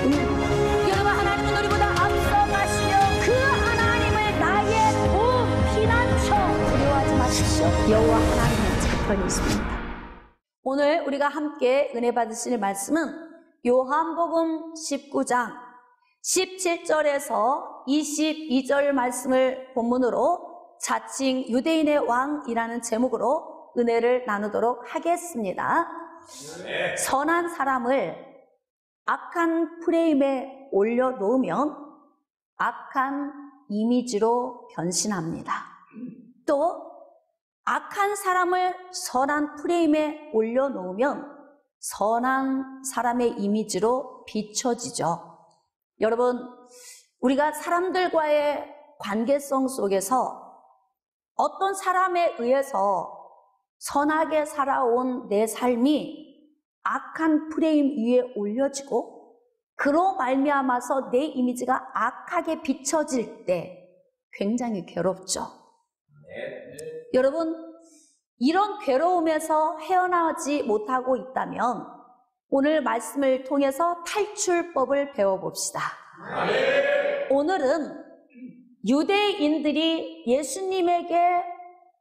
여러분, 하나님은 우리보다 앞서 가시며 그 하나님을 나의 피난처 두려워하지 마십시오. 여호와 하나님은 제 편에 있습니다. 오늘 우리가 함께 은혜 받으실 말씀은 요한복음 19장 17절에서 22절 말씀을 본문으로 자칭 유대인의 왕이라는 제목으로 은혜를 나누도록 하겠습니다. 선한 사람을 악한 프레임에 올려놓으면 악한 이미지로 변신합니다. 또 악한 사람을 선한 프레임에 올려놓으면 선한 사람의 이미지로 비춰지죠. 여러분, 우리가 사람들과의 관계성 속에서 어떤 사람에 의해서 선하게 살아온 내 삶이 악한 프레임 위에 올려지고 그로 말미암아서 내 이미지가 악하게 비춰질 때 굉장히 괴롭죠. 여러분, 이런 괴로움에서 헤어나오지 못하고 있다면 오늘 말씀을 통해서 탈출법을 배워봅시다. 오늘은 유대인들이 예수님에게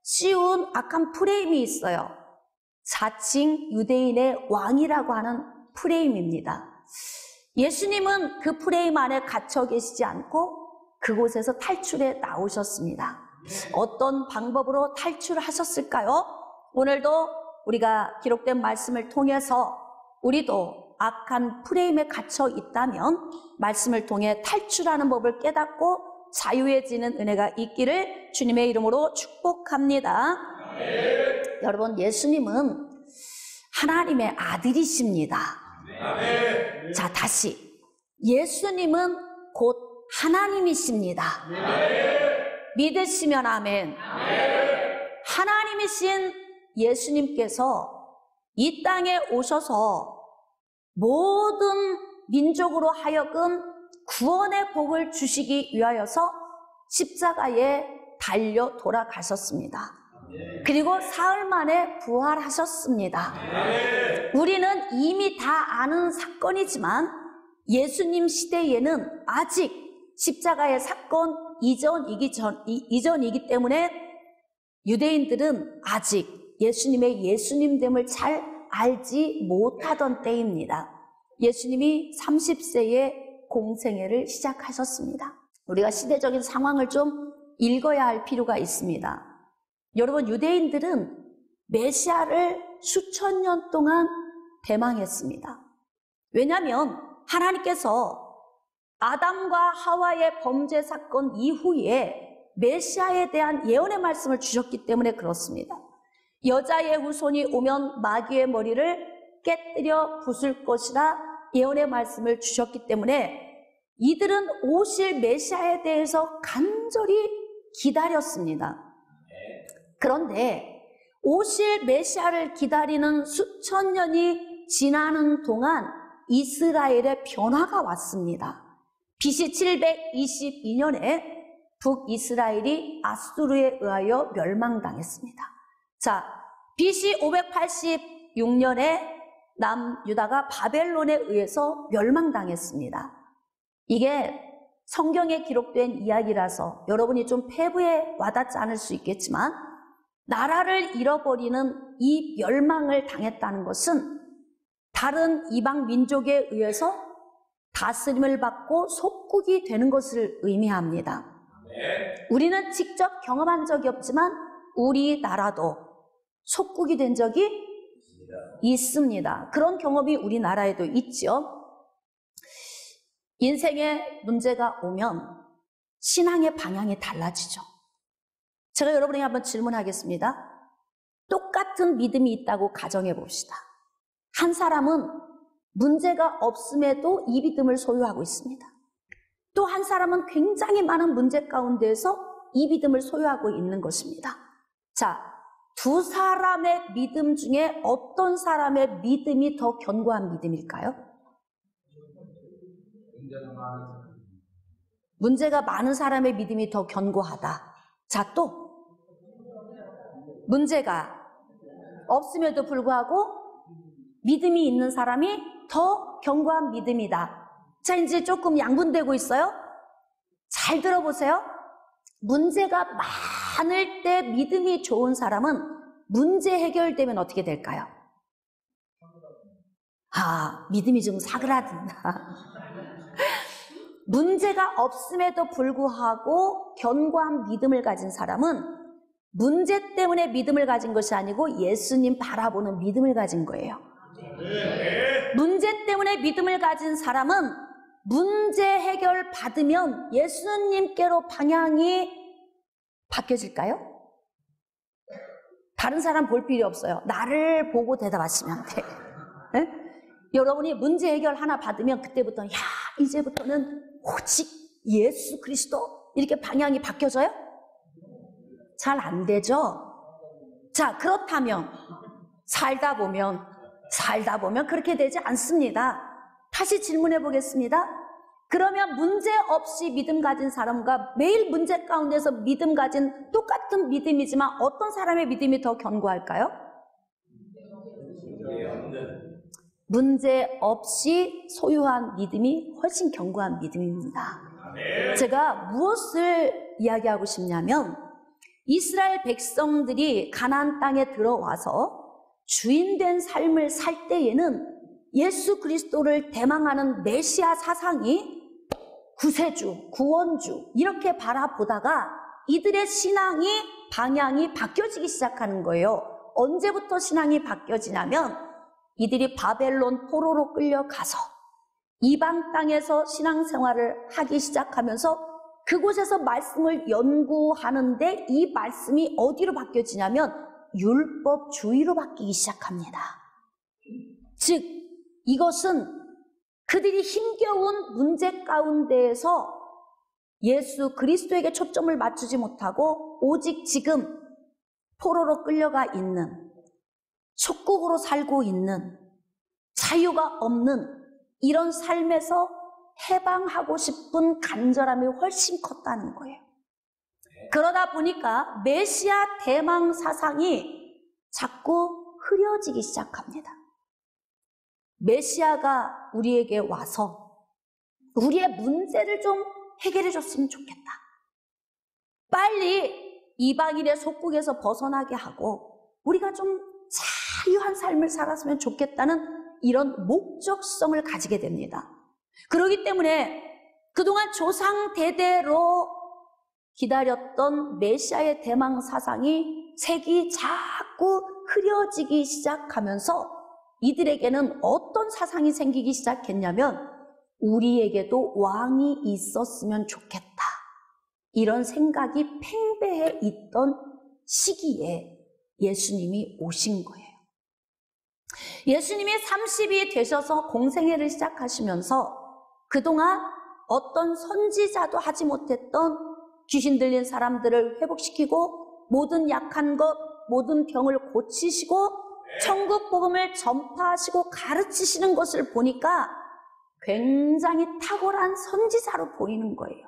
씌운 악한 프레임이 있어요. 자칭 유대인의 왕이라고 하는 프레임입니다. 예수님은 그 프레임 안에 갇혀 계시지 않고 그곳에서 탈출해 나오셨습니다. 어떤 방법으로 탈출하셨을까요? 오늘도 우리가 기록된 말씀을 통해서 우리도 악한 프레임에 갇혀 있다면 말씀을 통해 탈출하는 법을 깨닫고 자유해지는 은혜가 있기를 주님의 이름으로 축복합니다. 여러분, 예수님은 하나님의 아들이십니다. 자, 다시 예수님은 곧 하나님이십니다. 믿으시면 아멘. 하나님이신 예수님께서 이 땅에 오셔서 모든 민족으로 하여금 구원의 복을 주시기 위하여서 십자가에 달려 돌아가셨습니다. 그리고 사흘 만에 부활하셨습니다. 우리는 이미 다 아는 사건이지만 예수님 시대에는 아직 십자가의 사건 이전이기 때문에 유대인들은 아직 예수님의 예수님됨을 잘 알지 못하던 때입니다. 예수님이 30세에 공생애를 시작하셨습니다. 우리가 시대적인 상황을 좀 읽어야 할 필요가 있습니다. 여러분, 유대인들은 메시아를 수천 년 동안 배망했습니다. 왜냐하면 하나님께서 아담과 하와의 범죄 사건 이후에 메시아에 대한 예언의 말씀을 주셨기 때문에 그렇습니다. 여자의 후손이 오면 마귀의 머리를 깨뜨려 부술 것이라 예언의 말씀을 주셨기 때문에 이들은 오실 메시아에 대해서 간절히 기다렸습니다. 그런데 오실 메시아를 기다리는 수천 년이 지나는 동안 이스라엘의 변화가 왔습니다. BC 722년에 북이스라엘이 아수르에 의하여 멸망당했습니다. 자, BC 586년에 남유다가 바벨론에 의해서 멸망당했습니다. 이게 성경에 기록된 이야기라서 여러분이 좀 폐부에 와닿지 않을 수 있겠지만 나라를 잃어버리는 이 멸망을 당했다는 것은 다른 이방 민족에 의해서 다스림을 받고 속국이 되는 것을 의미합니다. 우리는 직접 경험한 적이 없지만 우리나라도 속국이 된 적이 있습니다. 그런 경험이 우리나라에도 있죠. 인생에 문제가 오면 신앙의 방향이 달라지죠. 제가 여러분에게 한번 질문하겠습니다. 똑같은 믿음이 있다고 가정해 봅시다. 한 사람은 문제가 없음에도 이 믿음을 소유하고 있습니다. 또 한 사람은 굉장히 많은 문제 가운데에서 이 믿음을 소유하고 있는 것입니다. 자, 두 사람의 믿음 중에 어떤 사람의 믿음이 더 견고한 믿음일까요? 문제가 많은 사람의 믿음이 더 견고하다. 자, 또 문제가 없음에도 불구하고 믿음이 있는 사람이 더 견고한 믿음이다. 자, 이제 조금 양분되고 있어요. 잘 들어보세요. 문제가 많을 때 믿음이 좋은 사람은 문제 해결되면 어떻게 될까요? 믿음이 좀 사그라든다. 문제가 없음에도 불구하고 견고한 믿음을 가진 사람은 문제 때문에 믿음을 가진 것이 아니고 예수님 바라보는 믿음을 가진 거예요. 문제 때문에 믿음을 가진 사람은 문제 해결 받으면 예수님께로 방향이 바뀌어질까요? 다른 사람 볼 필요 없어요. 나를 보고 대답하시면 돼. 네? 여러분이 문제 해결 하나 받으면 그때부터 이제부터는 오직 예수 그리스도 이렇게 방향이 바뀌어져요? 잘 안 되죠? 자, 그렇다면 살다 보면 그렇게 되지 않습니다. 다시 질문해 보겠습니다. 그러면 문제 없이 믿음 가진 사람과 매일 문제 가운데서 믿음 가진 똑같은 믿음이지만 어떤 사람의 믿음이 더 견고할까요? 문제 없이 소유한 믿음이 훨씬 견고한 믿음입니다. 제가 무엇을 이야기하고 싶냐면 이스라엘 백성들이 가나안 땅에 들어와서 주인된 삶을 살 때에는 예수 그리스도를 대망하는 메시아 사상이 구세주, 구원주 이렇게 바라보다가 이들의 신앙이 방향이 바뀌어지기 시작하는 거예요. 언제부터 신앙이 바뀌어지냐면 이들이 바벨론 포로로 끌려가서 이방 땅에서 신앙생활을 하기 시작하면서 그곳에서 말씀을 연구하는데 이 말씀이 어디로 바뀌어지냐면 율법주의로 바뀌기 시작합니다. 즉 이것은 그들이 힘겨운 문제 가운데에서 예수 그리스도에게 초점을 맞추지 못하고 오직 지금 포로로 끌려가 있는 속국으로 살고 있는 자유가 없는 이런 삶에서 해방하고 싶은 간절함이 훨씬 컸다는 거예요. 그러다 보니까 메시아 대망 사상이 자꾸 흐려지기 시작합니다. 메시아가 우리에게 와서 우리의 문제를 좀 해결해 줬으면 좋겠다. 빨리 이방인의 속국에서 벗어나게 하고 우리가 좀 자유한 삶을 살았으면 좋겠다는 이런 목적성을 가지게 됩니다. 그렇기 때문에 그동안 조상 대대로 기다렸던 메시아의 대망 사상이 색이 자꾸 흐려지기 시작하면서 이들에게는 어떤 사상이 생기기 시작했냐면 우리에게도 왕이 있었으면 좋겠다. 이런 생각이 팽배해 있던 시기에 예수님이 오신 거예요. 예수님이 30이 되셔서 공생애를 시작하시면서 그동안 어떤 선지자도 하지 못했던 귀신 들린 사람들을 회복시키고 모든 약한 것, 모든 병을 고치시고 천국 복음을 전파하시고 가르치시는 것을 보니까 굉장히 탁월한 선지자로 보이는 거예요.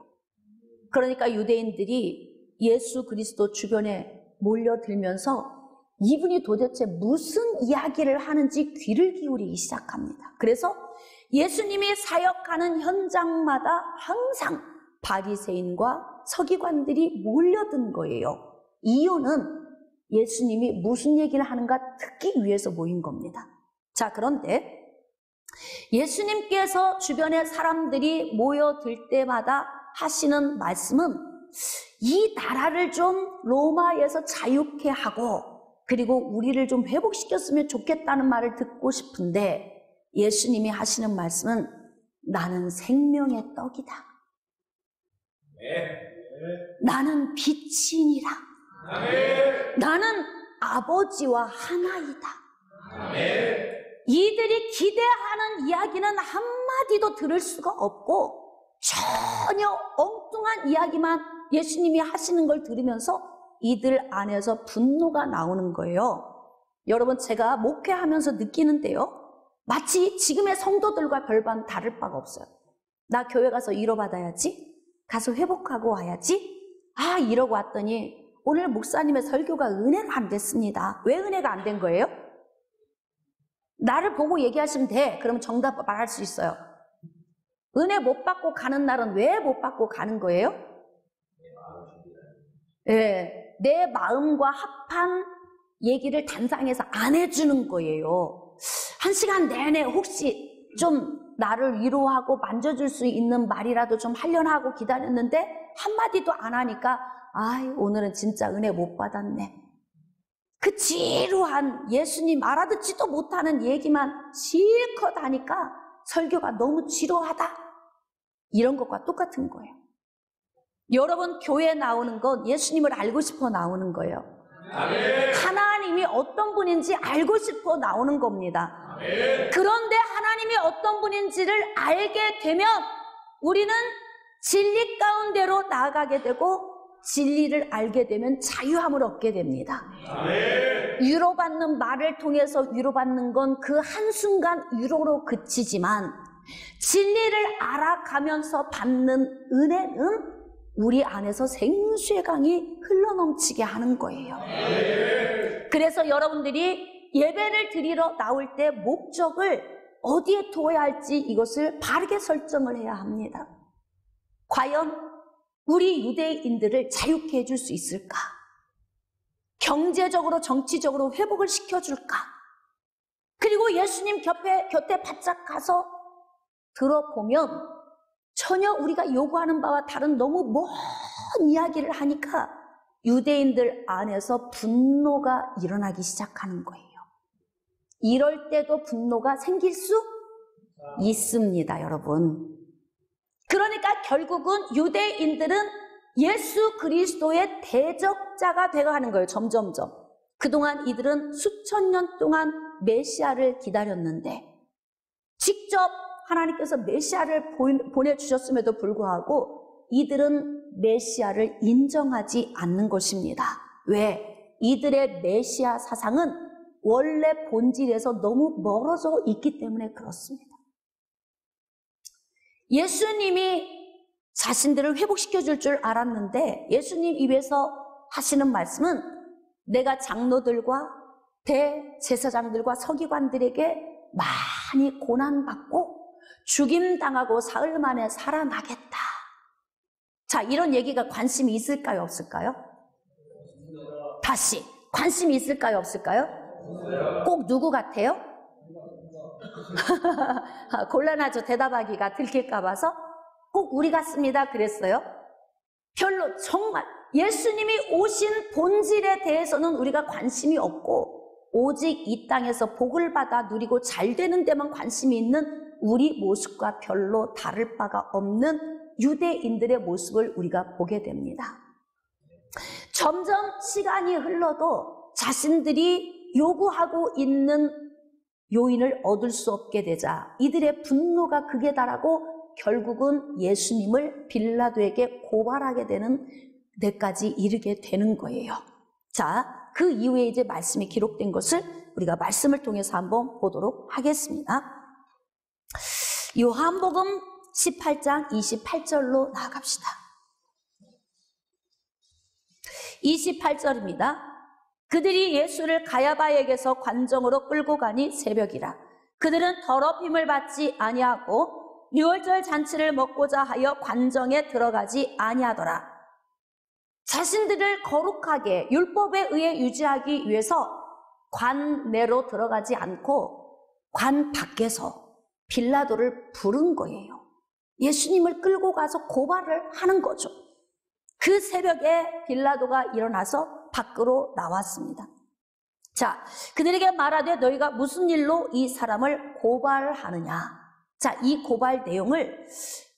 그러니까 유대인들이 예수 그리스도 주변에 몰려들면서 이분이 도대체 무슨 이야기를 하는지 귀를 기울이기 시작합니다. 그래서 예수님이 사역하는 현장마다 항상 바리새인과 서기관들이 몰려든 거예요. 이유는 예수님이 무슨 얘기를 하는가 듣기 위해서 모인 겁니다. 자, 그런데 예수님께서 주변에 사람들이 모여들 때마다 하시는 말씀은 이 나라를 좀 로마에서 자유케 하고 그리고 우리를 좀 회복시켰으면 좋겠다는 말을 듣고 싶은데 예수님이 하시는 말씀은 나는 생명의 떡이다. 나는 빛이니라. 나는 아버지와 하나이다. 이들이 기대하는 이야기는 한마디도 들을 수가 없고 전혀 엉뚱한 이야기만 예수님이 하시는 걸 들으면서 이들 안에서 분노가 나오는 거예요. 여러분, 제가 목회하면서 느끼는데요. 마치 지금의 성도들과 별반 다를 바가 없어요. 나 교회 가서 위로받아야지. 가서 회복하고 와야지. 이러고 왔더니 오늘 목사님의 설교가 은혜가 안 됐습니다. 왜 은혜가 안 된 거예요? 나를 보고 얘기하시면 돼. 그러면 정답 말할 수 있어요. 은혜 못 받고 가는 날은 왜 못 받고 가는 거예요? 네, 내 마음과 합한 얘기를 단상에서 안 해주는 거예요. 1시간 내내 혹시 좀 나를 위로하고 만져줄 수 있는 말이라도 좀 하려나 하고 기다렸는데 한마디도 안 하니까 아이, 오늘은 진짜 은혜 못 받았네. 그 지루한 예수님 알아듣지도 못하는 얘기만 실컷 하니까 설교가 너무 지루하다. 이런 것과 똑같은 거예요. 여러분, 교회에 나오는 건 예수님을 알고 싶어 나오는 거예요. 아멘. 하나님이 어떤 분인지 알고 싶어 나오는 겁니다. 아멘. 그런데 하나님이 어떤 분인지를 알게 되면 우리는 진리 가운데로 나아가게 되고 진리를 알게 되면 자유함을 얻게 됩니다. 아멘. 위로받는 말을 통해서 위로받는 건 그 한순간 위로로 그치지만 진리를 알아가면서 받는 은혜는 우리 안에서 생수의 강이 흘러넘치게 하는 거예요. 그래서 여러분들이 예배를 드리러 나올 때 목적을 어디에 두어야 할지 이것을 바르게 설정을 해야 합니다. 과연 우리 유대인들을 자유케 해줄 수 있을까? 경제적으로 정치적으로 회복을 시켜줄까? 그리고 예수님 곁에 바짝 가서 들어보면 전혀 우리가 요구하는 바와 다른 너무 먼 이야기를 하니까 유대인들 안에서 분노가 일어나기 시작하는 거예요. 이럴 때도 분노가 생길 수 있습니다, 여러분. 그러니까 결국은 유대인들은 예수 그리스도의 대적자가 되어가는 거예요, 점점점. 그동안 이들은 수천 년 동안 메시아를 기다렸는데 직접 하나님께서 메시아를 보내주셨음에도 불구하고 이들은 메시아를 인정하지 않는 것입니다. 왜? 이들의 메시아 사상은 원래 본질에서 너무 멀어져 있기 때문에 그렇습니다. 예수님이 자신들을 회복시켜줄 줄 알았는데 예수님 입에서 하시는 말씀은 내가 장로들과 대제사장들과 서기관들에게 많이 고난받고 죽임당하고 사흘 만에 살아나겠다. 자, 이런 얘기가 관심이 있을까요? 없을까요? 다시, 관심이 있을까요? 없을까요? 꼭 누구 같아요? 곤란하죠. 대답하기가 들킬까 봐서 꼭 우리 같습니다 그랬어요. 별로 정말 예수님이 오신 본질에 대해서는 우리가 관심이 없고 오직 이 땅에서 복을 받아 누리고 잘 되는 데만 관심이 있는 우리 모습과 별로 다를 바가 없는 유대인들의 모습을 우리가 보게 됩니다. 점점 시간이 흘러도 자신들이 요구하고 있는 요인을 얻을 수 없게 되자 이들의 분노가 극에 달하고 결국은 예수님을 빌라도에게 고발하게 되는 데까지 이르게 되는 거예요. 자, 그 이후에 이제 말씀이 기록된 것을 우리가 말씀을 통해서 한번 보도록 하겠습니다. 요한복음 18장 28절로 나아갑시다. 28절입니다. 그들이 예수를 가야바에게서 관정으로 끌고 가니 새벽이라. 그들은 더럽힘을 받지 아니하고 유월절 잔치를 먹고자 하여 관정에 들어가지 아니하더라. 자신들을 거룩하게 율법에 의해 유지하기 위해서 관 내로 들어가지 않고 관 밖에서 빌라도를 부른 거예요. 예수님을 끌고 가서 고발을 하는 거죠. 그 새벽에 빌라도가 일어나서 밖으로 나왔습니다. 자, 그들에게 말하되 너희가 무슨 일로 이 사람을 고발하느냐. 자, 이 고발 내용을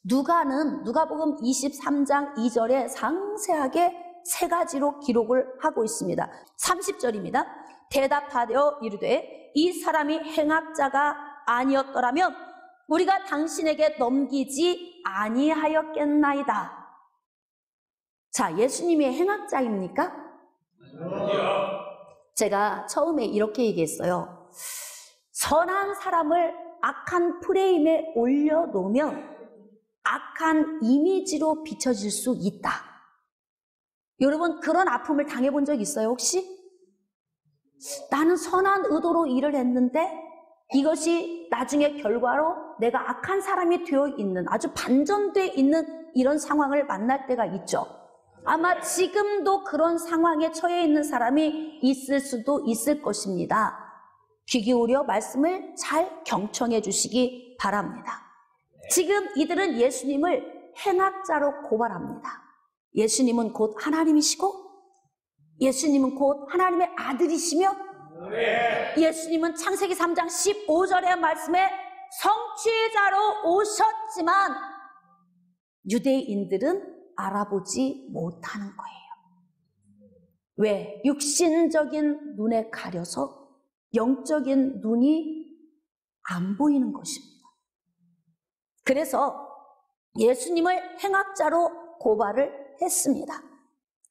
누가복음 23장 2절에 상세하게 세 가지로 기록을 하고 있습니다. 30절입니다. 대답하여 이르되 이 사람이 행악자가 아니었더라면 우리가 당신에게 넘기지 아니하였겠나이다. 자, 예수님이 행악자입니까? 아니요. 제가 처음에 이렇게 얘기했어요. 선한 사람을 악한 프레임에 올려놓으면 악한 이미지로 비춰질 수 있다. 여러분, 그런 아픔을 당해본 적 있어요, 혹시? 나는 선한 의도로 일을 했는데 이것이 나중에 결과로 내가 악한 사람이 되어 있는, 아주 반전되어 있는 이런 상황을 만날 때가 있죠. 아마 지금도 그런 상황에 처해 있는 사람이 있을 수도 있을 것입니다. 귀 기울여 말씀을 잘 경청해 주시기 바랍니다. 지금 이들은 예수님을 행악자로 고발합니다. 예수님은 곧 하나님이시고 예수님은 곧 하나님의 아들이시며 예수님은 창세기 3장 15절의 말씀에 성취자로 오셨지만 유대인들은 알아보지 못하는 거예요. 왜? 육신적인 눈에 가려서 영적인 눈이 안 보이는 것입니다. 그래서 예수님을 행악자로 고발을 했습니다.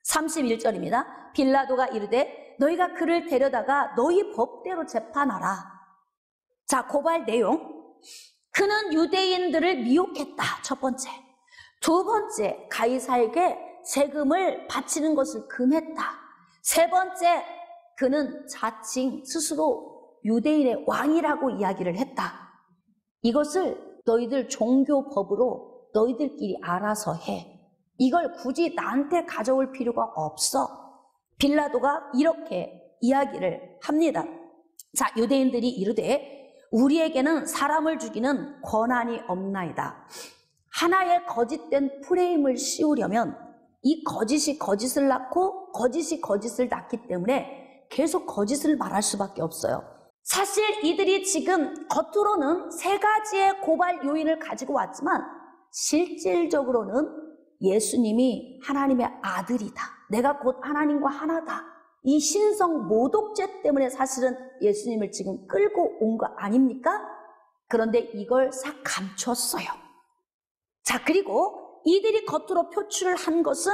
31절입니다. 빌라도가 이르되 너희가 그를 데려다가 너희 법대로 재판하라. 자, 고발 내용. 그는 유대인들을 미혹했다. 첫 번째. 두 번째, 가이사에게 세금을 바치는 것을 금했다. 세 번째, 그는 자칭 스스로 유대인의 왕이라고 이야기를 했다. 이것을 너희들 종교법으로 너희들끼리 알아서 해. 이걸 굳이 나한테 가져올 필요가 없어. 빌라도가 이렇게 이야기를 합니다. 자, 유대인들이 이르되 우리에게는 사람을 죽이는 권한이 없나이다. 하나의 거짓된 프레임을 씌우려면 이 거짓이 거짓을 낳고 거짓이 거짓을 낳기 때문에 계속 거짓을 말할 수밖에 없어요. 사실 이들이 지금 겉으로는 세 가지의 고발 요인을 가지고 왔지만 실질적으로는 예수님이 하나님의 아들이다. 내가 곧 하나님과 하나다. 이 신성 모독죄 때문에 사실은 예수님을 지금 끌고 온 거 아닙니까? 그런데 이걸 싹 감췄어요. 자, 그리고 이들이 겉으로 표출을 한 것은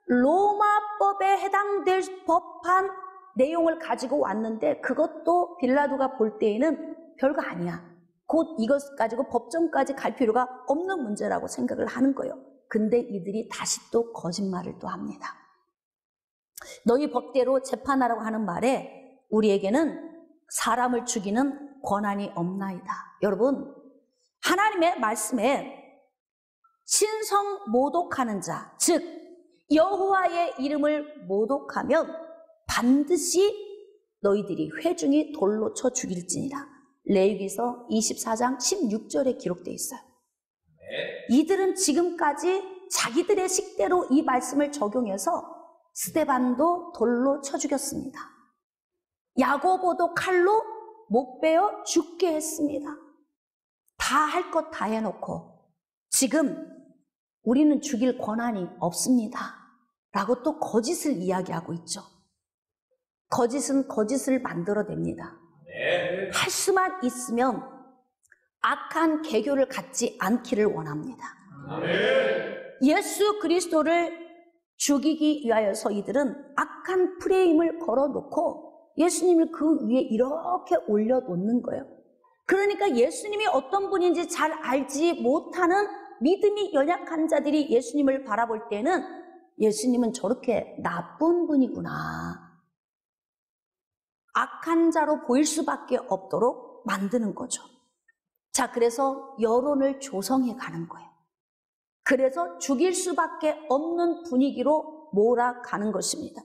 로마법에 해당될 법한 내용을 가지고 왔는데 그것도 빌라도가 볼 때에는 별거 아니야. 곧 이것 가지고 법정까지 갈 필요가 없는 문제라고 생각을 하는 거예요. 근데 이들이 다시 또 거짓말을 또 합니다. 너희 법대로 재판하라고 하는 말에 우리에게는 사람을 죽이는 권한이 없나이다. 여러분, 하나님의 말씀에 신성 모독하는 자, 즉 여호와의 이름을 모독하면 반드시 너희들이 회중이 돌로 쳐 죽일지니라. 레위기서 24장 16절에 기록되어 있어요. 이들은 지금까지 자기들의 식대로 이 말씀을 적용해서 스데반도 돌로 쳐 죽였습니다. 야고보도 칼로 목 베어 죽게 했습니다. 다 할 것 다 해놓고 지금 우리는 죽일 권한이 없습니다. 라고 또 거짓을 이야기하고 있죠. 거짓은 거짓을 만들어냅니다. 할 수만 있으면 악한 개교를 갖지 않기를 원합니다. 예수 그리스도를 죽이기 위하여서 이들은 악한 프레임을 걸어놓고 예수님을 그 위에 이렇게 올려놓는 거예요. 그러니까 예수님이 어떤 분인지 잘 알지 못하는 믿음이 연약한 자들이 예수님을 바라볼 때는 예수님은 저렇게 나쁜 분이구나. 악한 자로 보일 수밖에 없도록 만드는 거죠. 자, 그래서 여론을 조성해 가는 거예요. 그래서 죽일 수밖에 없는 분위기로 몰아가는 것입니다.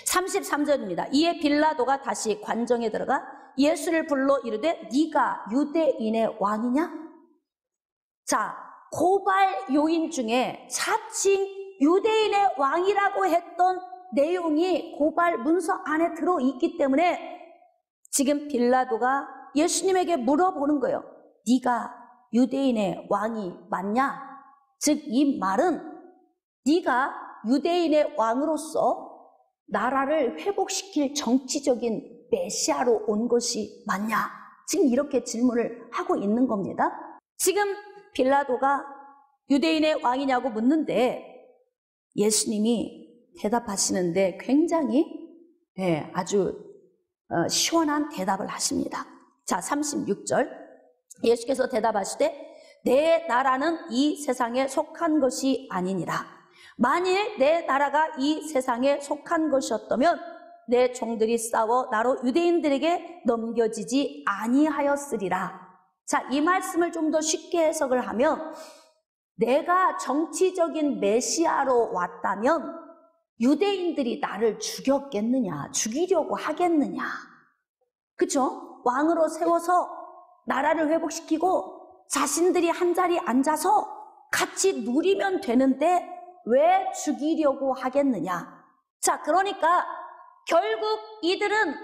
33절입니다. 이에 빌라도가 다시 관정에 들어가 예수를 불러 이르되 네가 유대인의 왕이냐? 자, 고발 요인 중에 자칭 유대인의 왕이라고 했던 내용이 고발 문서 안에 들어있기 때문에 지금 빌라도가 예수님에게 물어보는 거예요. 네가 유대인의 왕이 맞냐? 즉 이 말은 네가 유대인의 왕으로서 나라를 회복시킬 정치적인 메시아로 온 것이 맞냐? 지금 이렇게 질문을 하고 있는 겁니다. 지금 빌라도가 유대인의 왕이냐고 묻는데 예수님이 대답하시는데 굉장히 아주 시원한 대답을 하십니다. 자, 36절 예수께서 대답하시되 내 나라는 이 세상에 속한 것이 아니니라. 만일 내 나라가 이 세상에 속한 것이었다면 내 종들이 싸워 나로 유대인들에게 넘겨지지 아니하였으리라. 자, 이 말씀을 좀 더 쉽게 해석을 하면 내가 정치적인 메시아로 왔다면 유대인들이 나를 죽이려고 하겠느냐. 그쵸? 왕으로 세워서 나라를 회복시키고 자신들이 한자리에 앉아서 같이 누리면 되는데 왜 죽이려고 하겠느냐. 자, 그러니까 결국 이들은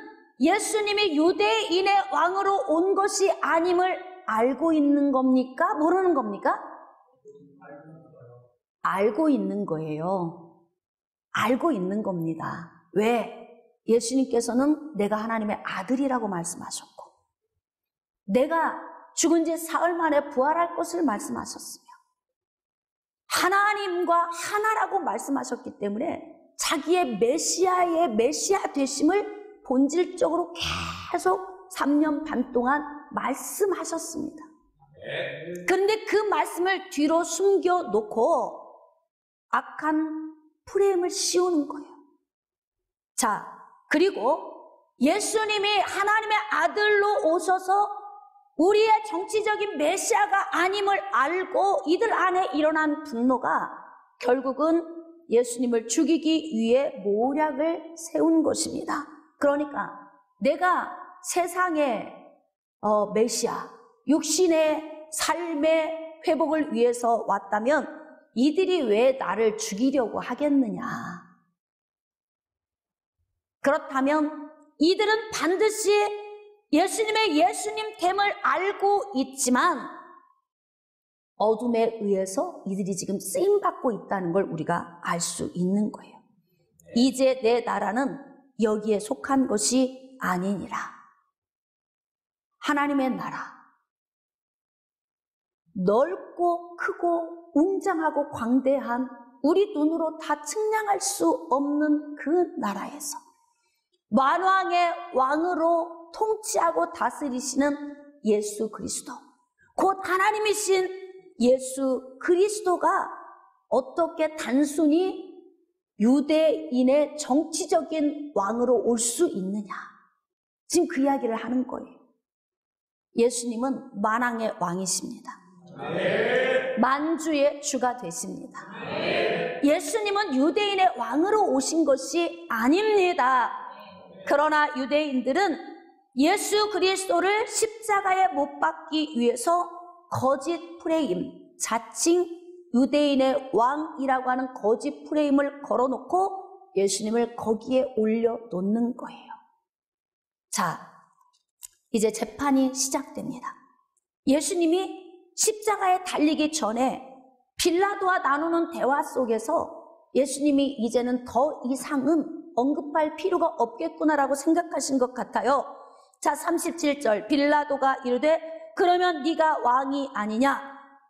예수님이 유대인의 왕으로 온 것이 아님을 알고 있는 겁니까? 모르는 겁니까? 알고 있는 거예요. 알고 있는 겁니다. 왜? 예수님께서는 내가 하나님의 아들이라고 말씀하셨고 내가 죽은 지 사흘 만에 부활할 것을 말씀하셨으며 하나님과 하나라고 말씀하셨기 때문에 자기의 메시아 되심을 본질적으로 계속 3년 반 동안 말씀하셨습니다. 그런데 그 말씀을 뒤로 숨겨놓고 악한 프레임을 씌우는 거예요. 자, 그리고 예수님이 하나님의 아들로 오셔서 우리의 정치적인 메시아가 아님을 알고 이들 안에 일어난 분노가 결국은 예수님을 죽이기 위해 모략을 세운 것입니다. 그러니까 내가 세상의 메시아, 육신의 삶의 회복을 위해서 왔다면 이들이 왜 나를 죽이려고 하겠느냐. 그렇다면 이들은 반드시 예수님의 예수님됨을 알고 있지만 어둠에 의해서 이들이 지금 쓰임받고 있다는 걸 우리가 알 수 있는 거예요. 이제 내 나라는 여기에 속한 것이 아니니라. 하나님의 나라, 넓고 크고 웅장하고 광대한 우리 눈으로 다 측량할 수 없는 그 나라에서 만왕의 왕으로 통치하고 다스리시는 예수 그리스도, 곧 하나님이신 예수 그리스도가 어떻게 단순히 유대인의 정치적인 왕으로 올 수 있느냐. 지금 그 이야기를 하는 거예요. 예수님은 만왕의 왕이십니다. 만주의 주가 되십니다. 예수님은 유대인의 왕으로 오신 것이 아닙니다. 그러나 유대인들은 예수 그리스도를 십자가에 못 박기 위해서 거짓 프레임, 자칭 유대인의 왕이라고 하는 거짓 프레임을 걸어놓고 예수님을 거기에 올려놓는 거예요. 자, 이제 재판이 시작됩니다. 예수님이 십자가에 달리기 전에 빌라도와 나누는 대화 속에서 예수님이 이제는 더 이상은 언급할 필요가 없겠구나라고 생각하신 것 같아요. 자, 37절 빌라도가 이르되 그러면 네가 왕이 아니냐?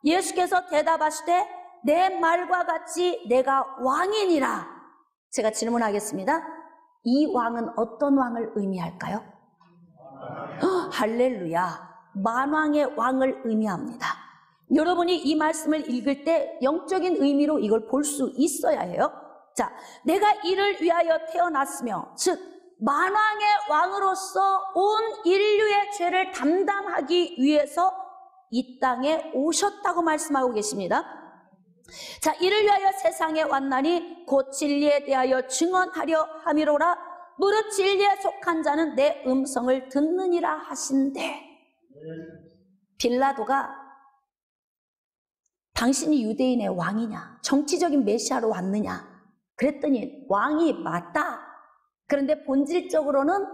예수께서 대답하시되 내 말과 같이 내가 왕이니라. 제가 질문하겠습니다. 이 왕은 어떤 왕을 의미할까요? 할렐루야. 만왕의 왕을 의미합니다. 여러분이 이 말씀을 읽을 때 영적인 의미로 이걸 볼 수 있어야 해요. 자, 내가 이를 위하여 태어났으며, 즉 만왕의 왕으로서 온 인류의 죄를 담당하기 위해서 이 땅에 오셨다고 말씀하고 계십니다. 자, 이를 위하여 세상에 왔나니 곧 진리에 대하여 증언하려 함이로라. 무릇 진리에 속한 자는 내 음성을 듣느니라 하신대. 빌라도가 당신이 유대인의 왕이냐, 정치적인 메시아로 왔느냐 그랬더니 왕이 맞다. 그런데 본질적으로는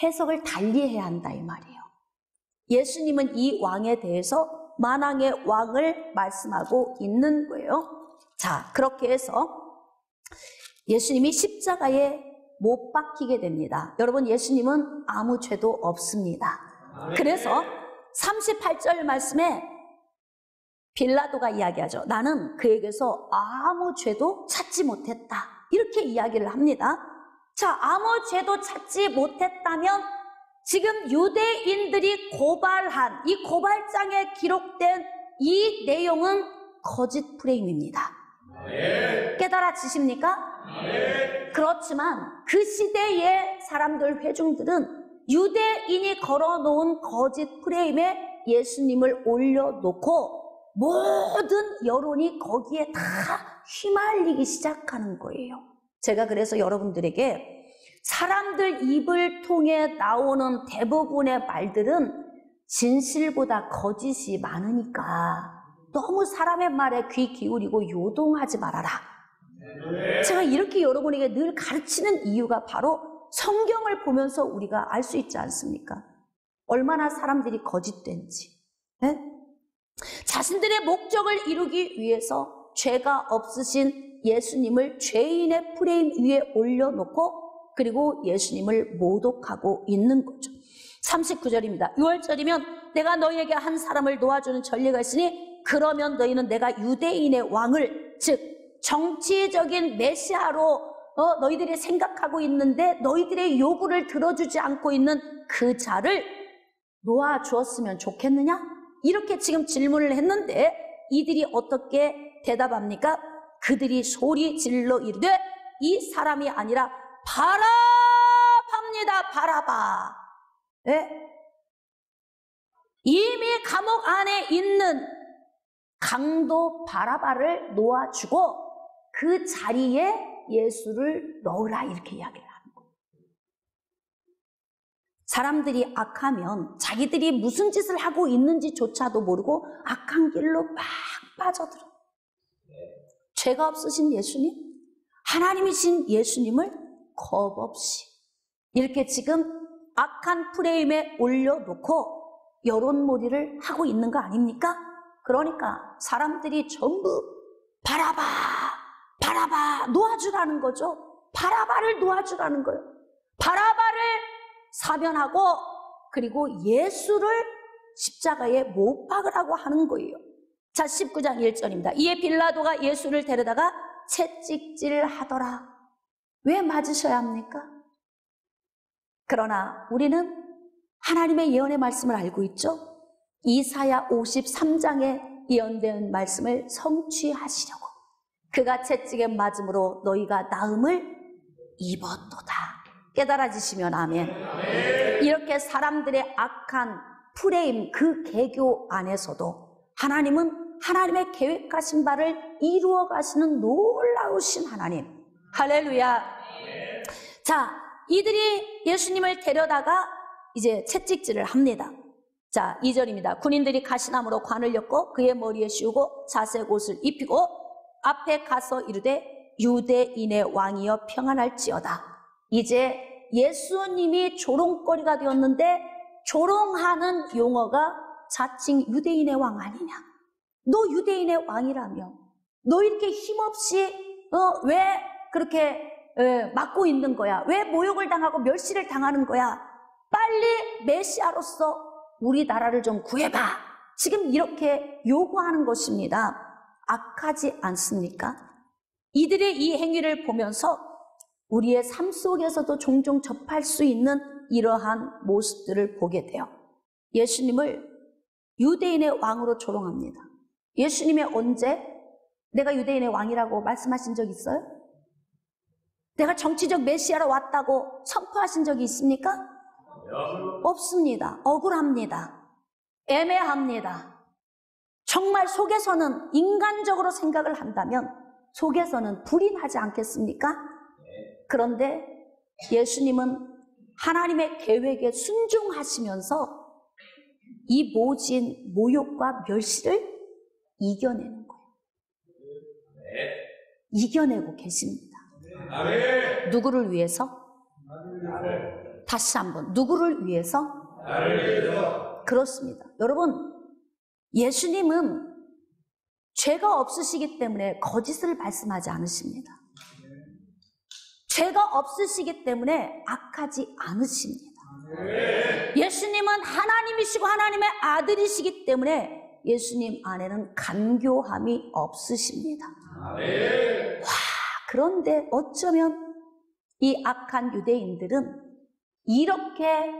해석을 달리해야 한다 이 말이에요. 예수님은 이 왕에 대해서 만왕의 왕을 말씀하고 있는 거예요. 자, 그렇게 해서 예수님이 십자가에 못 박히게 됩니다. 여러분, 예수님은 아무 죄도 없습니다. 그래서 38절 말씀에 빌라도가 이야기하죠. 나는 그에게서 아무 죄도 찾지 못했다. 이렇게 이야기를 합니다. 자, 아무 죄도 찾지 못했다면 지금 유대인들이 고발한 이 고발장에 기록된 이 내용은 거짓 프레임입니다. 깨달아지십니까? 그렇지만 그 시대의 사람들, 회중들은 유대인이 걸어놓은 거짓 프레임에 예수님을 올려놓고 모든 여론이 거기에 다 휘말리기 시작하는 거예요. 제가 그래서 여러분들에게 사람들 입을 통해 나오는 대부분의 말들은 진실보다 거짓이 많으니까 너무 사람의 말에 귀 기울이고 요동하지 말아라. 제가 이렇게 여러분에게 늘 가르치는 이유가 바로 성경을 보면서 우리가 알 수 있지 않습니까? 얼마나 사람들이 거짓된지. 네? 자신들의 목적을 이루기 위해서 죄가 없으신 예수님을 죄인의 프레임 위에 올려놓고 그리고 예수님을 모독하고 있는 거죠. 39절입니다. 6월절이면 내가 너희에게 한 사람을 놓아주는 전례가 있으니 그러면 너희는 내가 유대인의 왕을, 즉 정치적인 메시아로 너희들이 생각하고 있는데 너희들의 요구를 들어주지 않고 있는 그 자를 놓아주었으면 좋겠느냐? 이렇게 지금 질문을 했는데 이들이 어떻게 대답합니까? 그들이 소리 질러 이르되 이 사람이 아니라 바라바입니다. 바라바. 네? 이미 감옥 안에 있는 강도 바라바를 놓아주고 그 자리에 예수를 넣으라 이렇게 이야기를 하는 거예요. 사람들이 악하면 자기들이 무슨 짓을 하고 있는지조차도 모르고 악한 길로 막 빠져들어. 죄가 없으신 예수님, 하나님이신 예수님을 겁없이 이렇게 지금 악한 프레임에 올려놓고 여론몰이를 하고 있는 거 아닙니까? 그러니까 사람들이 전부 바라바, 바라바 놓아주라는 거죠. 바라바를 놓아주라는 거예요. 바라바를 사면하고 그리고 예수를 십자가에 못 박으라고 하는 거예요. 자, 19장 1절입니다. 이에 빌라도가 예수를 데려다가 채찍질 하더라. 왜 맞으셔야 합니까? 그러나 우리는 하나님의 예언의 말씀을 알고 있죠. 이사야 53장에 예언된 말씀을 성취하시려고 그가 채찍에 맞음으로 너희가 나음을 입었도다. 깨달아지시면 아멘. 이렇게 사람들의 악한 프레임, 그 계교 안에서도 하나님은 하나님의 계획하신 바를 이루어 가시는 놀라우신 하나님. 할렐루야. 자, 이들이 예수님을 데려다가 이제 채찍질을 합니다. 자, 2절입니다. 군인들이 가시나무로 관을 엮고 그의 머리에 씌우고 자색 옷을 입히고 앞에 가서 이르되 유대인의 왕이여 평안할지어다. 이제 예수님이 조롱거리가 되었는데 조롱하는 용어가 자칭 유대인의 왕 아니냐. 너 유대인의 왕이라며 너 이렇게 힘없이 왜 그렇게 맞고 있는 거야? 왜 모욕을 당하고 멸시를 당하는 거야? 빨리 메시아로서 우리 나라를 좀 구해봐. 지금 이렇게 요구하는 것입니다. 악하지 않습니까? 이들의 이 행위를 보면서 우리의 삶 속에서도 종종 접할 수 있는 이러한 모습들을 보게 돼요. 예수님을 유대인의 왕으로 조롱합니다. 예수님이 언제 내가 유대인의 왕이라고 말씀하신 적 있어요? 내가 정치적 메시아로 왔다고 선포하신 적이 있습니까? 없습니다. 억울합니다. 애매합니다. 정말 속에서는 인간적으로 생각을 한다면 속에서는 불이 나지 않겠습니까? 그런데 예수님은 하나님의 계획에 순종하시면서 이 모진 모욕과 멸시를 이겨내는 거예요. 이겨내고 계십니다. 누구를 위해서? 다시 한번 누구를 위해서? 그렇습니다. 여러분, 예수님은 죄가 없으시기 때문에 거짓을 말씀하지 않으십니다. 죄가 없으시기 때문에 악하지 않으십니다. 예수님은 하나님이시고 하나님의 아들이시기 때문에 예수님 안에는 간교함이 없으십니다. 와, 그런데 어쩌면 이 악한 유대인들은 이렇게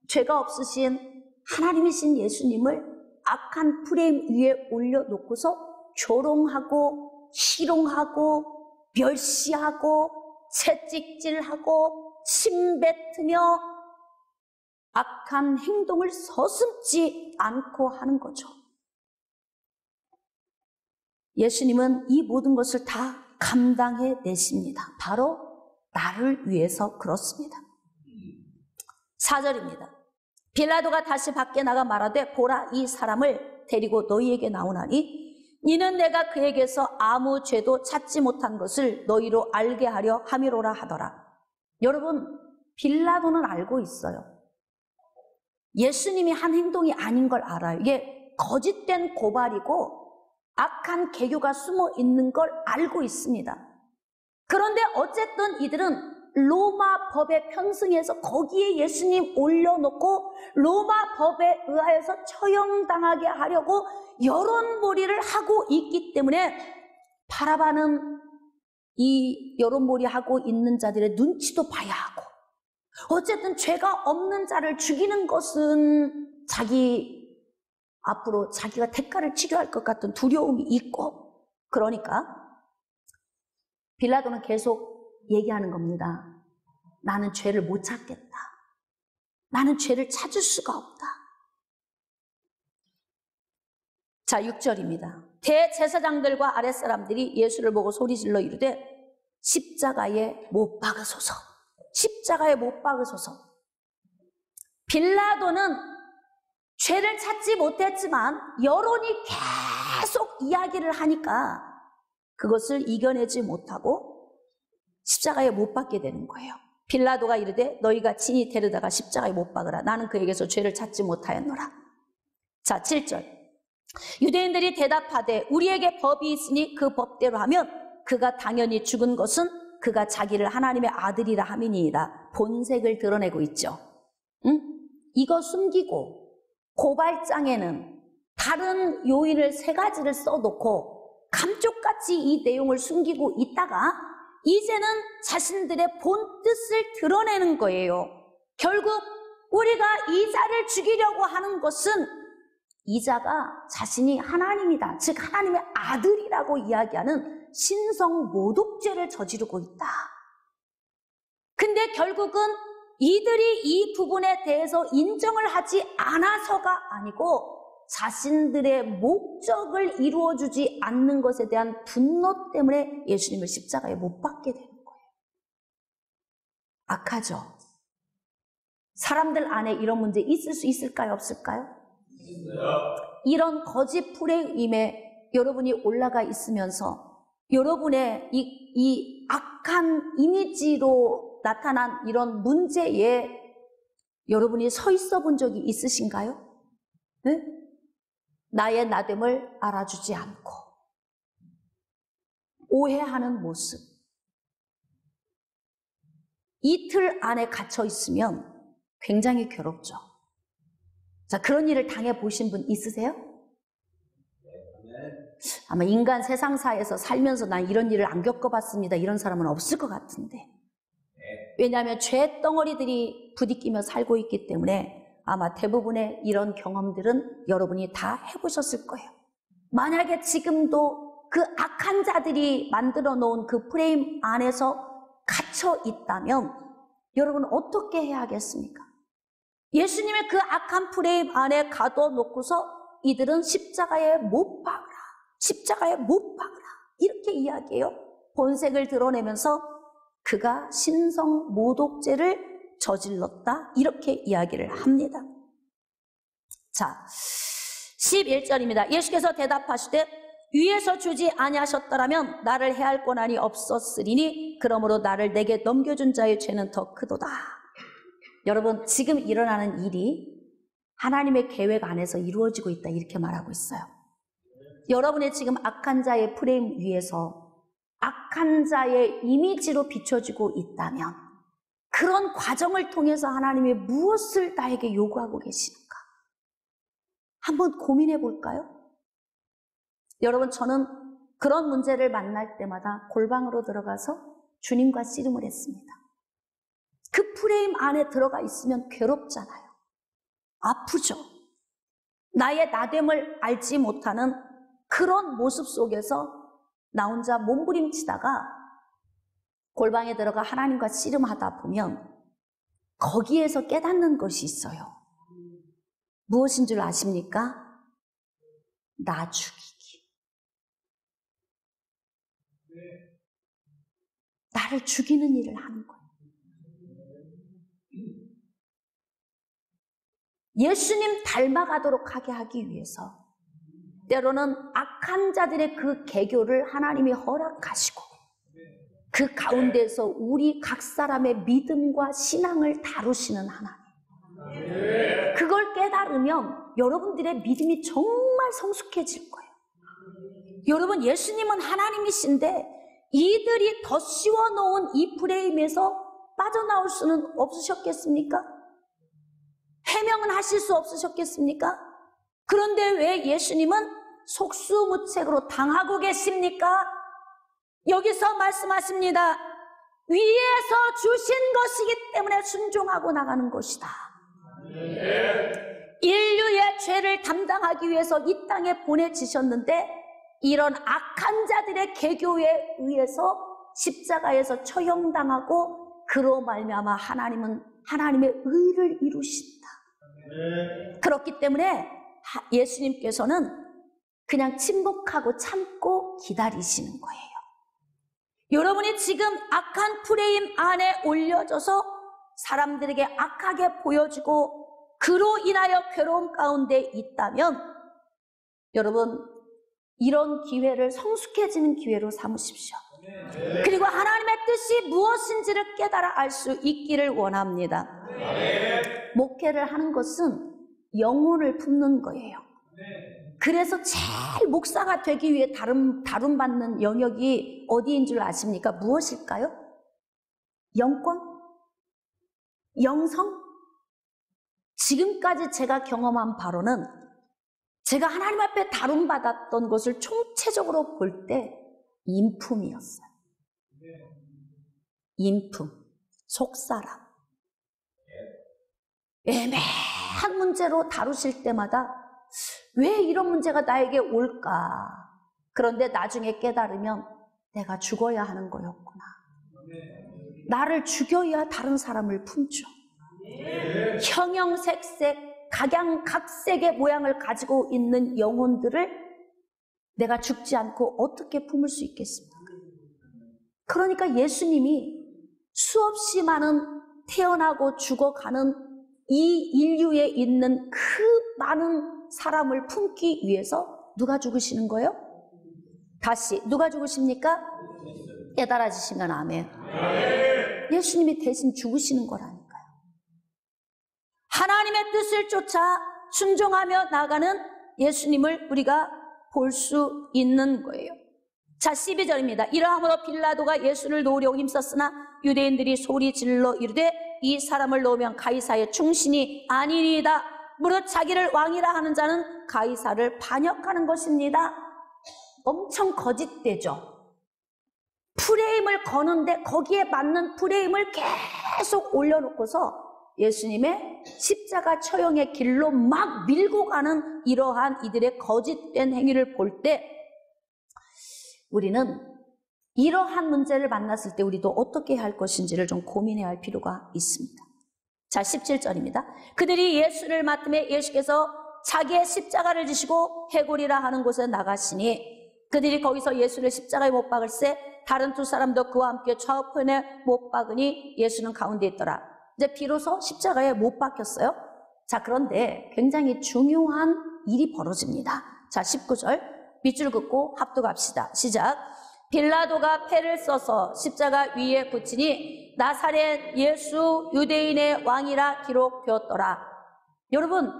죄가 없으신 하나님이신 예수님을 악한 프레임 위에 올려놓고서 조롱하고 희롱하고 멸시하고 채찍질하고 침뱉으며 악한 행동을 서슴지 않고 하는 거죠. 예수님은 이 모든 것을 다 감당해 내십니다. 바로 나를 위해서 그렇습니다. 4절입니다. 빌라도가 다시 밖에 나가 말하되 보라, 이 사람을 데리고 너희에게 나오나니 이는 내가 그에게서 아무 죄도 찾지 못한 것을 너희로 알게 하려 함이로라 하더라. 여러분, 빌라도는 알고 있어요. 예수님이 한 행동이 아닌 걸 알아요. 이게 거짓된 고발이고 악한 계교가 숨어 있는 걸 알고 있습니다. 그런데 어쨌든 이들은 로마 법에 편승해서 거기에 예수님 올려놓고 로마 법에 의하여서 처형당하게 하려고 여론몰이를 하고 있기 때문에 바라바는 이 여론몰이 하고 있는 자들의 눈치도 봐야 하고, 어쨌든 죄가 없는 자를 죽이는 것은 앞으로 자기가 대가를 치료할 것 같은 두려움이 있고, 그러니까 빌라도는 계속 얘기하는 겁니다. 나는 죄를 못 찾겠다. 나는 죄를 찾을 수가 없다. 자, 6절입니다. 대제사장들과 아랫사람들이 예수를 보고 소리질러 이르되 십자가에 못 박으소서. 십자가에 못 박으소서. 빌라도는 죄를 찾지 못했지만 여론이 계속 이야기를 하니까 그것을 이겨내지 못하고 십자가에 못 박게 되는 거예요. 빌라도가 이르되 너희가 친히 데려다가 십자가에 못 박으라. 나는 그에게서 죄를 찾지 못하였노라. 자, 7절. 유대인들이 대답하되 우리에게 법이 있으니 그 법대로 하면 그가 당연히 죽은 것은 그가 자기를 하나님의 아들이라 함이니이다. 본색을 드러내고 있죠. 응? 이거 숨기고 고발장에는 다른 요인을 3가지를 써놓고 감쪽같이 이 내용을 숨기고 있다가 이제는 자신들의 본 뜻을 드러내는 거예요. 결국 우리가 이 자를 죽이려고 하는 것은 이 자가 자신이 하나님이다, 즉 하나님의 아들이라고 이야기하는 신성 모독죄를 저지르고 있다. 근데 결국은 이들이 이 부분에 대해서 인정을 하지 않아서가 아니고 자신들의 목적을 이루어주지 않는 것에 대한 분노 때문에 예수님을 십자가에 못 박게 되는 거예요. 악하죠? 사람들 안에 이런 문제 있을 수 있을까요? 없을까요? 이런 거짓 프레임에 여러분이 올라가 있으면서 여러분의 이 악한 이미지로 나타난 이런 문제에 여러분이 서 있어 본 적이 있으신가요? 네? 나의 나됨을 알아주지 않고 오해하는 모습, 이틀 안에 갇혀 있으면 굉장히 괴롭죠. 자, 그런 일을 당해보신 분 있으세요? 아마 인간 세상사에서 살면서 난 이런 일을 안 겪어봤습니다, 이런 사람은 없을 것 같은데, 왜냐하면 죄 덩어리들이 부딪히며 살고 있기 때문에 아마 대부분의 이런 경험들은 여러분이 다 해보셨을 거예요. 만약에 지금도 그 악한 자들이 만들어 놓은 그 프레임 안에서 갇혀 있다면 여러분은 어떻게 해야 하겠습니까? 예수님의 그 악한 프레임 안에 가둬놓고서 이들은 십자가에 못 박으라, 십자가에 못 박으라 이렇게 이야기해요. 본색을 드러내면서 그가 신성 모독죄를 저질렀다 이렇게 이야기를 합니다. 자, 11절입니다. 예수께서 대답하시되 위에서 주지 아니하셨더라면 나를 해할 권한이 없었으리니 그러므로 나를 내게 넘겨준 자의 죄는 더 크도다. 여러분, 지금 일어나는 일이 하나님의 계획 안에서 이루어지고 있다 이렇게 말하고 있어요. 여러분의 지금 악한 자의 프레임 위에서 악한 자의 이미지로 비춰지고 있다면 그런 과정을 통해서 하나님이 무엇을 나에게 요구하고 계시는가? 한번 고민해 볼까요? 여러분, 저는 그런 문제를 만날 때마다 골방으로 들어가서 주님과 씨름을 했습니다. 그 프레임 안에 들어가 있으면 괴롭잖아요. 아프죠. 나의 나됨을 알지 못하는 그런 모습 속에서 나 혼자 몸부림치다가 골방에 들어가 하나님과 씨름하다 보면 거기에서 깨닫는 것이 있어요. 무엇인 줄 아십니까? 나 죽이기. 나를 죽이는 일을 하는 거예요. 예수님 닮아가도록 하게 하기 위해서 때로는 악한 자들의 그 계교를 하나님이 허락하시고 그 가운데서 우리 각 사람의 믿음과 신앙을 다루시는 하나님. 그걸 깨달으면 여러분들의 믿음이 정말 성숙해질 거예요. 여러분, 예수님은 하나님이신데 이들이 더 씌워놓은 이 프레임에서 빠져나올 수는 없으셨겠습니까? 해명은 하실 수 없으셨겠습니까? 그런데 왜 예수님은 속수무책으로 당하고 계십니까? 여기서 말씀하십니다. 위에서 주신 것이기 때문에 순종하고 나가는 것이다. 인류의 죄를 담당하기 위해서 이 땅에 보내지셨는데 이런 악한 자들의 계교에 의해서 십자가에서 처형당하고 그로 말미암아 하나님은 하나님의 의를 이루신다. 그렇기 때문에 예수님께서는 그냥 침묵하고 참고 기다리시는 거예요. 여러분이 지금 악한 프레임 안에 올려져서 사람들에게 악하게 보여주고 그로 인하여 괴로움 가운데 있다면 여러분, 이런 기회를 성숙해지는 기회로 삼으십시오. 그리고 하나님의 뜻이 무엇인지를 깨달아 알 수 있기를 원합니다. 목회를 하는 것은 영혼을 품는 거예요. 그래서 제일 목사가 되기 위해 다룸받는 영역이 어디인 줄 아십니까? 무엇일까요? 영권? 영성? 지금까지 제가 경험한 바로는 제가 하나님 앞에 다룸받았던 것을 총체적으로 볼 때 인품이었어요. 인품, 속사람. 애매한 문제로 다루실 때마다 왜 이런 문제가 나에게 올까? 그런데 나중에 깨달으면 내가 죽어야 하는 거였구나. 나를 죽여야 다른 사람을 품죠. 형형색색 각양각색의 모양을 가지고 있는 영혼들을 내가 죽지 않고 어떻게 품을 수 있겠습니까? 그러니까 예수님이 수없이 많은 태어나고 죽어가는 이 인류에 있는 그 많은 사람을 품기 위해서 누가 죽으시는 거예요? 다시 누가 죽으십니까? 깨달아지시면 아멘. 예수님이 대신 죽으시는 거라니까요. 하나님의 뜻을 쫓아 순종하며 나가는 예수님을 우리가 볼 수 있는 거예요. 자, 12절입니다. 이러함으로 빌라도가 예수를 놓으려고 힘썼으나 유대인들이 소리 질러 이르되 이 사람을 놓으면 가이사의 충신이 아니니이다. 무릇 자기를 왕이라 하는 자는 가이사를 반역하는 것입니다. 엄청 거짓되죠. 프레임을 거는데 거기에 맞는 프레임을 계속 올려놓고서 예수님의 십자가 처형의 길로 막 밀고 가는 이러한 이들의 거짓된 행위를 볼 때 우리는 이러한 문제를 만났을 때 우리도 어떻게 할 것인지를 좀 고민해야 할 필요가 있습니다. 자, 17절입니다. 그들이 예수를 맡음에 예수께서 자기의 십자가를 지시고 해골이라 하는 곳에 나가시니 그들이 거기서 예수를 십자가에 못 박을새 다른 두 사람도 그와 함께 좌우편에 못 박으니 예수는 가운데 있더라. 이제 비로소 십자가에 못 박혔어요. 자, 그런데 굉장히 중요한 일이 벌어집니다. 자, 19절 밑줄 긋고 합독합시다. 시작. 빌라도가 패를 써서 십자가 위에 붙이니 나사렛 예수 유대인의 왕이라 기록되었더라. 여러분,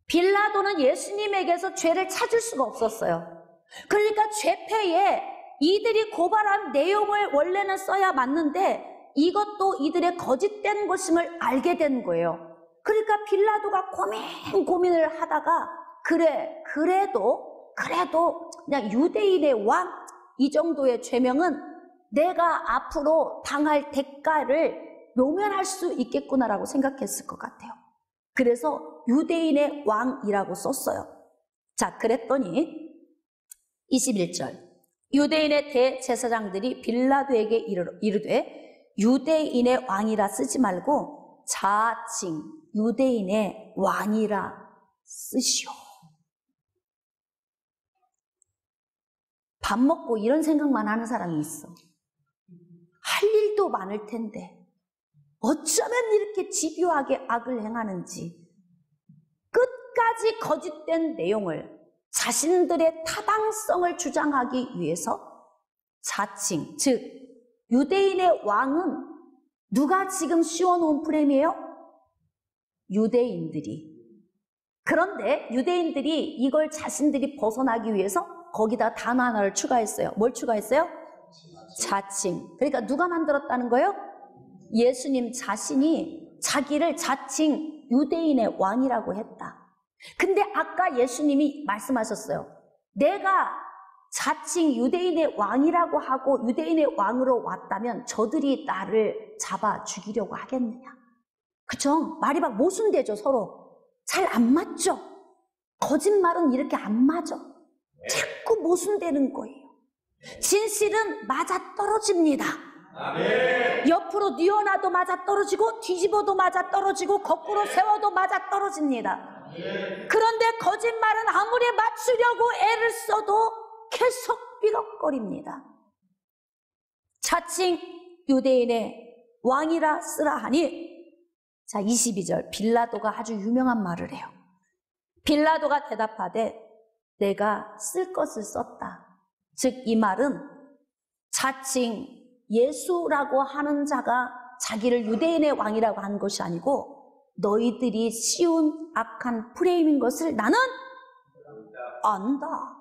빌라도는 예수님에게서 죄를 찾을 수가 없었어요. 그러니까 죄패에 이들이 고발한 내용을 원래는 써야 맞는데 이것도 이들의 거짓된 것임을 알게 된 거예요. 그러니까 빌라도가 고민을 하다가 그래도 그냥 유대인의 왕 이 정도의 죄명은 내가 앞으로 당할 대가를 모면할 수 있겠구나라고 생각했을 것 같아요. 그래서 유대인의 왕이라고 썼어요. 자, 그랬더니 21절 유대인의 대제사장들이 빌라도에게 이르되 유대인의 왕이라 쓰지 말고 자칭 유대인의 왕이라 쓰시오. 밥 먹고 이런 생각만 하는 사람이 있어. 할 일도 많을 텐데 어쩌면 이렇게 집요하게 악을 행하는지 끝까지 거짓된 내용을 자신들의 타당성을 주장하기 위해서 자칭, 즉 유대인의 왕은 누가 지금 씌워놓은 프레임이에요? 유대인들이. 그런데 유대인들이 이걸 자신들이 벗어나기 위해서 거기다 단어 하나를 추가했어요. 뭘 추가했어요? 자칭. 그러니까 누가 만들었다는 거예요? 예수님 자신이 자기를 자칭 유대인의 왕이라고 했다. 근데 아까 예수님이 말씀하셨어요. 내가 자칭 유대인의 왕이라고 하고 유대인의 왕으로 왔다면 저들이 나를 잡아 죽이려고 하겠느냐. 그쵸? 말이 막 모순되죠, 서로. 잘 안 맞죠? 거짓말은 이렇게 안 맞아. 자꾸 모순되는 거예요. 진실은 맞아떨어집니다. 아멘. 옆으로 뉘어놔도 맞아떨어지고 뒤집어도 맞아떨어지고 거꾸로 세워도 맞아떨어집니다. 아멘. 그런데 거짓말은 아무리 맞추려고 애를 써도 계속 삐걱거립니다. 자칭 유대인의 왕이라 쓰라 하니, 자 22절 빌라도가 아주 유명한 말을 해요. 빌라도가 대답하되 내가 쓸 것을 썼다. 즉 이 말은 자칭 예수라고 하는 자가 자기를 유대인의 왕이라고 한 것이 아니고 너희들이 씌운 악한 프레임인 것을 나는 안다.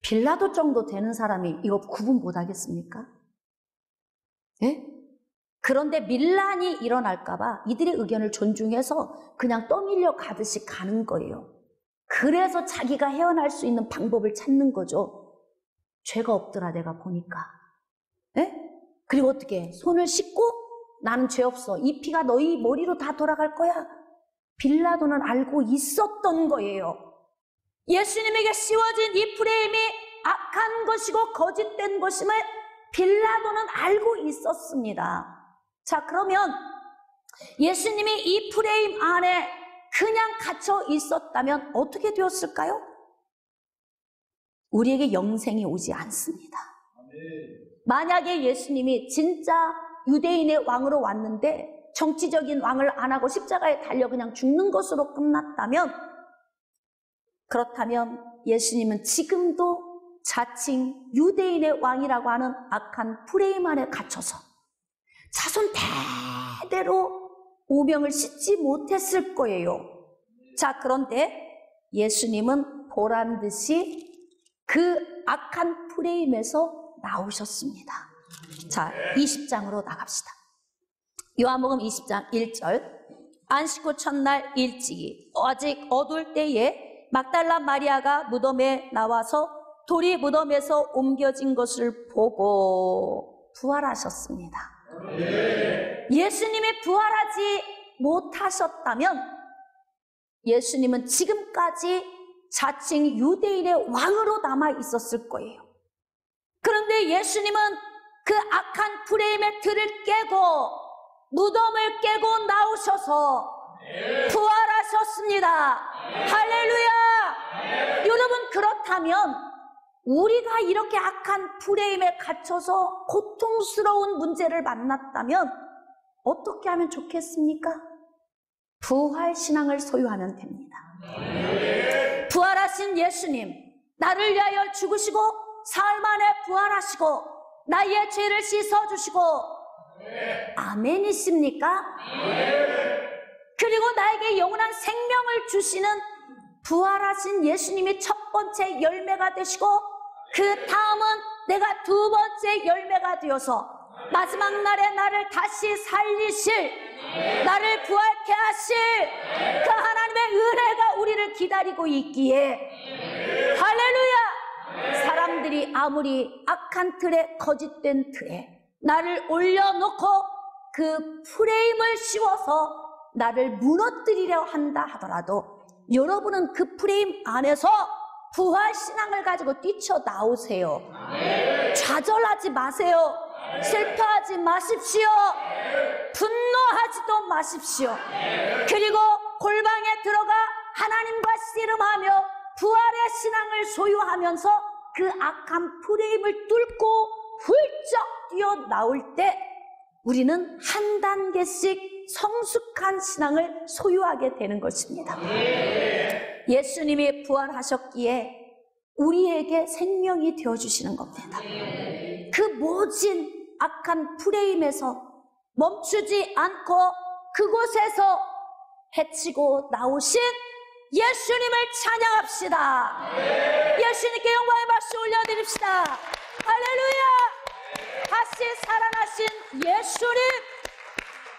빌라도 정도 되는 사람이 이거 구분 못하겠습니까? 예? 그런데 밀란이 일어날까봐 이들의 의견을 존중해서 그냥 떠밀려 가듯이 가는 거예요. 그래서 자기가 헤어날 수 있는 방법을 찾는 거죠. 죄가 없더라 내가 보니까. 예? 그리고 어떻게 손을 씻고 나는 죄 없어. 이 피가 너희 머리로 다 돌아갈 거야. 빌라도는 알고 있었던 거예요. 예수님에게 씌워진 이 프레임이 악한 것이고 거짓된 것임을 빌라도는 알고 있었습니다. 자, 그러면 예수님이 이 프레임 안에 그냥 갇혀 있었다면 어떻게 되었을까요? 우리에게 영생이 오지 않습니다. 만약에 예수님이 진짜 유대인의 왕으로 왔는데 정치적인 왕을 안 하고 십자가에 달려 그냥 죽는 것으로 끝났다면, 그렇다면 예수님은 지금도 자칭 유대인의 왕이라고 하는 악한 프레임 안에 갇혀서 자손 대대로 오명을 씻지 못했을 거예요. 자, 그런데 예수님은 보란듯이 그 악한 프레임에서 나오셨습니다. 자, 20장으로 나갑시다. 요한복음 20장 1절. 안식 후 첫날 일찍이 아직 어두울 때에 막달라 마리아가 무덤에 나와서 돌이 무덤에서 옮겨진 것을 보고 부활하셨습니다. 예수님이 부활하지 못하셨다면 예수님은 지금까지 자칭 유대인의 왕으로 남아 있었을 거예요. 그런데 예수님은 그 악한 프레임의 틀을 깨고 무덤을 깨고 나오셔서 부활하셨습니다. 할렐루야. 여러분, 그렇다면 우리가 이렇게 악한 프레임에 갇혀서 고통스러운 문제를 만났다면 어떻게 하면 좋겠습니까? 부활신앙을 소유하면 됩니다. 부활하신 예수님, 나를 위하여 죽으시고 사흘 만에 부활하시고 나의 죄를 씻어주시고, 아멘이십니까? 그리고 나에게 영원한 생명을 주시는 부활하신 예수님이 첫 번째 열매가 되시고, 그 다음은 내가 두 번째 열매가 되어서 마지막 날에 나를 다시 살리실, 나를 부활케 하실 그 하나님의 은혜가 우리를 기다리고 있기에, 할렐루야! 사람들이 아무리 악한 틀에 거짓된 틀에 나를 올려놓고 그 프레임을 씌워서 나를 무너뜨리려 한다 하더라도 여러분은 그 프레임 안에서 부활신앙을 가지고 뛰쳐나오세요. 좌절하지 마세요. 슬퍼하지 마십시오. 분노하지도 마십시오. 그리고 골방에 들어가 하나님과 씨름하며 부활의 신앙을 소유하면서 그 악한 프레임을 뚫고 훌쩍 뛰어나올 때 우리는 한 단계씩 성숙한 신앙을 소유하게 되는 것입니다. 예수님이 부활하셨기에 우리에게 생명이 되어주시는 겁니다. 그 모진 악한 프레임에서 멈추지 않고 그곳에서 해치고 나오신 예수님을 찬양합시다. 예수님께 영광의 박수 올려드립시다. 할렐루야. 다시 살아나신 예수님,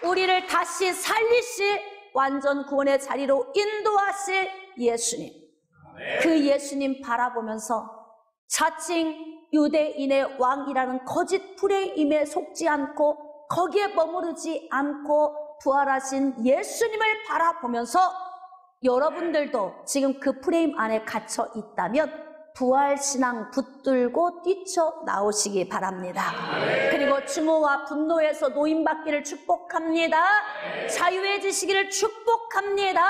우리를 다시 살리실 완전 구원의 자리로 인도하실 예수님, 그 예수님 바라보면서 자칭 유대인의 왕이라는 거짓 프레임에 속지 않고 거기에 머무르지 않고 부활하신 예수님을 바라보면서 여러분들도 지금 그 프레임 안에 gat혀 있다면 부활신앙 붙들고 뛰쳐나오시기 바랍니다. 그리고 증오와 분노에서 노임받기를 축복합니다. 자유해지시기를 축복합니다.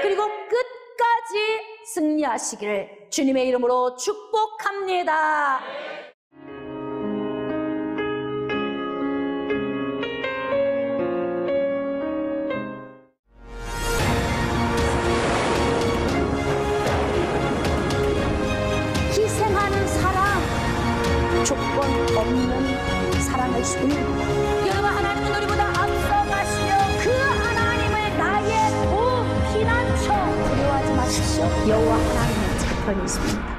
그리고 끝까지 승리하시기를 주님의 이름으로 축복합니다. 희생하는 사랑, 조건 없는 사랑을 주는 여러분, 하나님은 우리보다 앞서가시며 그 하나님을 나의 도 피난처 두려워하지 마십시오. 여호와 하나님은 제 편이 있습니다.